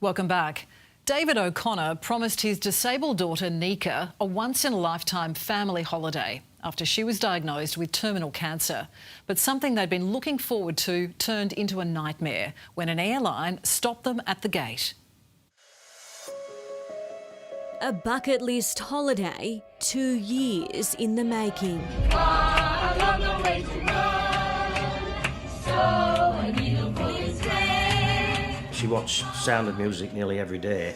Welcome back. David O'Connor promised his disabled daughter Nika a once-in-a-lifetime family holiday after she was diagnosed with terminal cancer. But something they'd been looking forward to turned into a nightmare when an airline stopped them at the gate. A bucket list holiday, 2 years in the making. She watched Sound of Music nearly every day.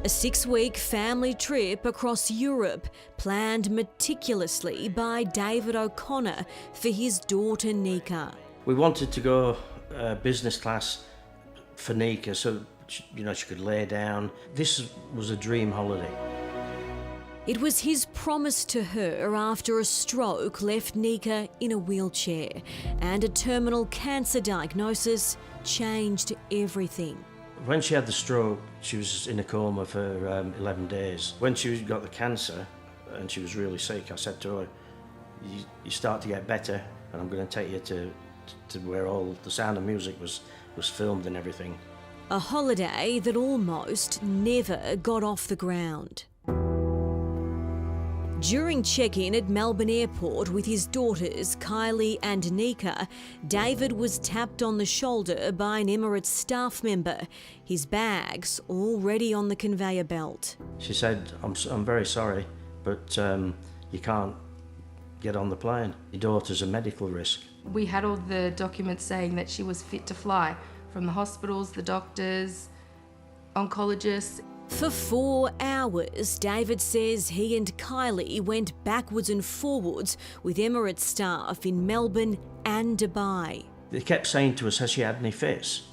A 6-week family trip across Europe, planned meticulously by David O'Connor for his daughter Nika. We wanted to go business class for Nika so she could lay down. This was a dream holiday. It was his promise to her after a stroke left Nika in a wheelchair, and a terminal cancer diagnosis changed everything. When she had the stroke, she was in a coma for 11 days. When she got the cancer and she was really sick, I said to her, you start to get better and I'm going to take you to where all the Sound of Music was filmed and everything. A holiday that almost never got off the ground. During check-in at Melbourne Airport with his daughters, Kylie and Nika, David was tapped on the shoulder by an Emirates staff member, his bags already on the conveyor belt. She said, I'm very sorry, but you can't get on the plane. Your daughter's a medical risk. We had all the documents saying that she was fit to fly, from the hospitals, the doctors, oncologists. For 4 hours, David says he and Kylie went backwards and forwards with Emirates staff in Melbourne and Dubai. They kept saying to us, has she had any fits?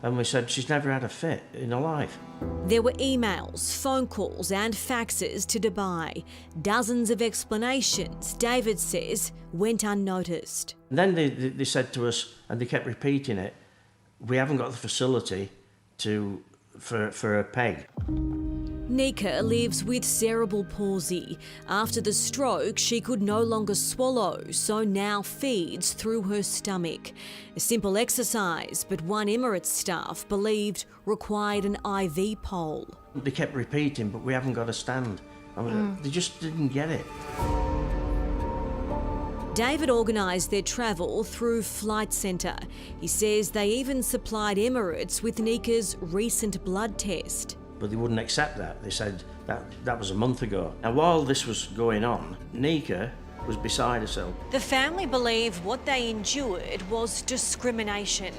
And we said, she's never had a fit in her life. There were emails, phone calls and faxes to Dubai. Dozens of explanations, David says, went unnoticed. And then they said to us, and they kept repeating it, we haven't got the facility for a peg. Nika lives with cerebral palsy. After the stroke, she could no longer swallow, so now feeds through her stomach. A simple exercise, but one Emirates staff believed required an IV pole. They kept repeating, but we haven't got a stand. They just didn't get it. David organised their travel through Flight Centre. He says they even supplied Emirates with Nika's recent blood test. But they wouldn't accept that. They said that was a month ago. And while this was going on, Nika was beside herself. The family believe what they endured was discrimination.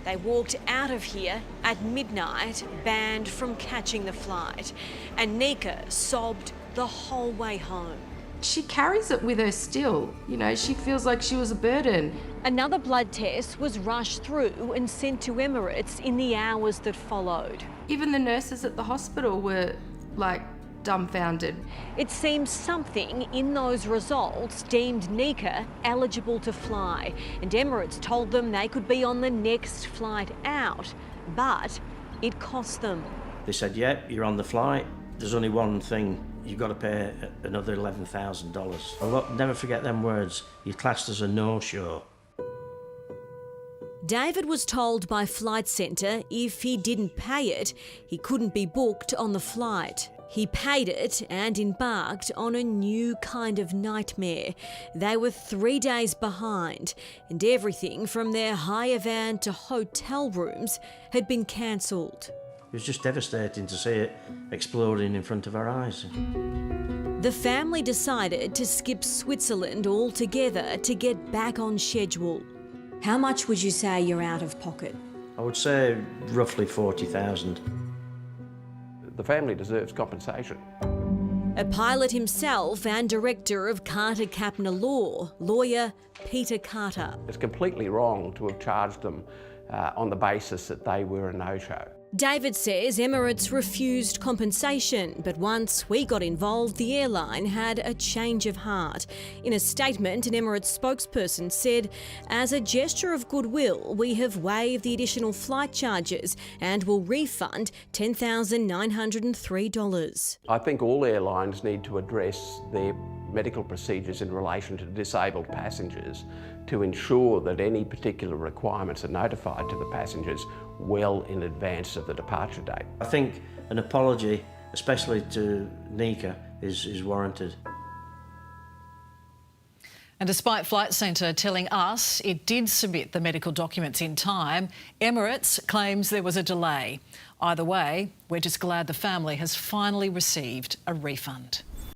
They walked out of here at midnight, banned from catching the flight. And Nika sobbed the whole way home. She carries it with her still. She feels like she was a burden. Another blood test was rushed through and sent to Emirates in the hours that followed. Even the nurses at the hospital were, dumbfounded. It seems something in those results deemed Nika eligible to fly, and Emirates told them they could be on the next flight out, but it cost them. They said, yeah, you're on the flight. There's only one thing. You've got to pay another $11,000. I'll never forget them words. You're classed as a no-show. David was told by Flight Centre if he didn't pay it, he couldn't be booked on the flight. He paid it and embarked on a new kind of nightmare. They were 3 days behind, and everything from their hire van to hotel rooms had been cancelled. It was just devastating to see it exploding in front of our eyes. The family decided to skip Switzerland altogether to get back on schedule. How much would you say you're out of pocket? I would say roughly 40,000. The family deserves compensation. A pilot himself and director of Carter Kapner Law, lawyer Peter Carter. It's completely wrong to have charged them on the basis that they were a no-show. David says Emirates refused compensation, but once we got involved, the airline had a change of heart. In a statement, an Emirates spokesperson said, as a gesture of goodwill, we have waived the additional flight charges and will refund $10,903. I think all airlines need to address their medical procedures in relation to disabled passengers to ensure that any particular requirements are notified to the passengers well in advance of the departure date. I think an apology, especially to Nika, is warranted. And despite Flight Centre telling us it did submit the medical documents in time, Emirates claims there was a delay. Either way, we're just glad the family has finally received a refund.